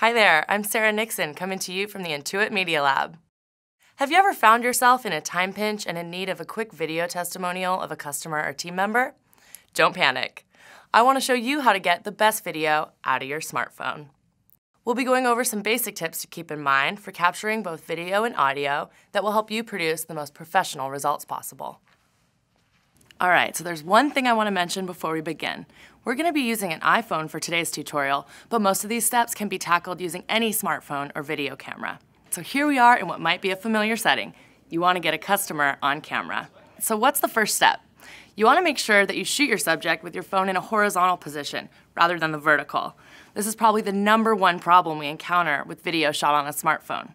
Hi there, I'm Sarah Nixon, coming to you from the Intuit Media Lab. Have you ever found yourself in a time pinch and in need of a quick video testimonial of a customer or team member? Don't panic. I want to show you how to get the best video out of your smartphone. We'll be going over some basic tips to keep in mind for capturing both video and audio that will help you produce the most professional results possible. Alright, so there's one thing I want to mention before we begin. We're going to be using an iPhone for today's tutorial, but most of these steps can be tackled using any smartphone or video camera. So here we are in what might be a familiar setting. You want to get a customer on camera. So what's the first step? You want to make sure that you shoot your subject with your phone in a horizontal position rather than the vertical. This is probably the #1 problem we encounter with video shot on a smartphone.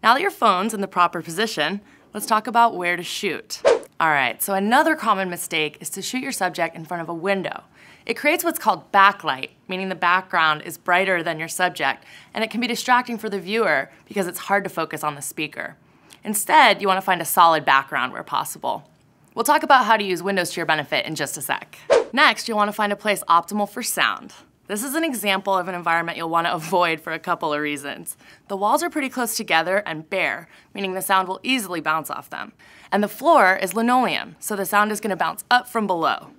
Now that your phone's in the proper position, let's talk about where to shoot. Alright, so another common mistake is to shoot your subject in front of a window. It creates what's called backlight, meaning the background is brighter than your subject, and it can be distracting for the viewer because it's hard to focus on the speaker. Instead, you want to find a solid background where possible. We'll talk about how to use windows to your benefit in just a sec. Next, you'll want to find a place optimal for sound. This is an example of an environment you'll want to avoid for a couple of reasons. The walls are pretty close together and bare, meaning the sound will easily bounce off them. And the floor is linoleum, so the sound is going to bounce up from below.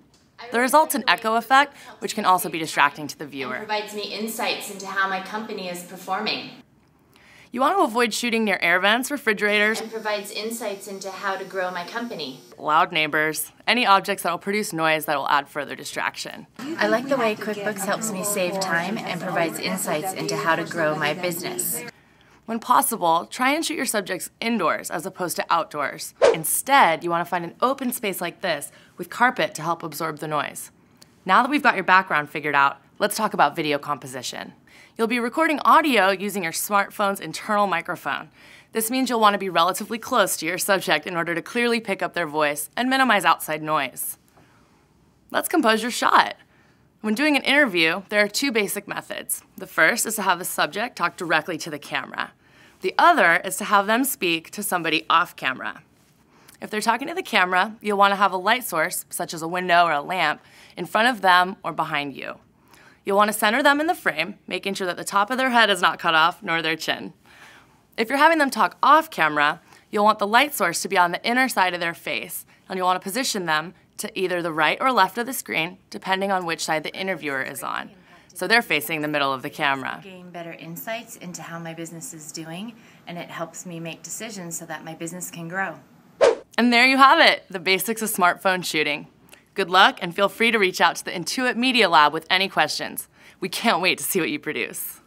The result's an echo effect, which can also be distracting to the viewer. And provides me insights into how my company is performing. You want to avoid shooting near air vents, refrigerators, And provides insights into how to grow my company. loud neighbors, any objects that will produce noise that will add further distraction. I like the way QuickBooks helps me save time and provides insights into how to grow my business. When possible, try and shoot your subjects indoors as opposed to outdoors. Instead, you want to find an open space like this with carpet to help absorb the noise. Now that we've got your background figured out, let's talk about video composition. You'll be recording audio using your smartphone's internal microphone. This means you'll want to be relatively close to your subject in order to clearly pick up their voice and minimize outside noise. Let's compose your shot. When doing an interview, there are 2 basic methods. The first is to have the subject talk directly to the camera. The other is to have them speak to somebody off camera. If they're talking to the camera, you'll want to have a light source, such as a window or a lamp, in front of them or behind you. You'll want to center them in the frame, making sure that the top of their head is not cut off, nor their chin. If you're having them talk off camera, you'll want the light source to be on the inner side of their face, and you'll want to position them to either the right or left of the screen, depending on which side the interviewer is on. So they're facing the middle of the camera. Gain better insights into how my business is doing, and it helps me make decisions so that my business can grow. And there you have it, the basics of smartphone shooting. Good luck, and feel free to reach out to the Intuit Media Lab with any questions. We can't wait to see what you produce.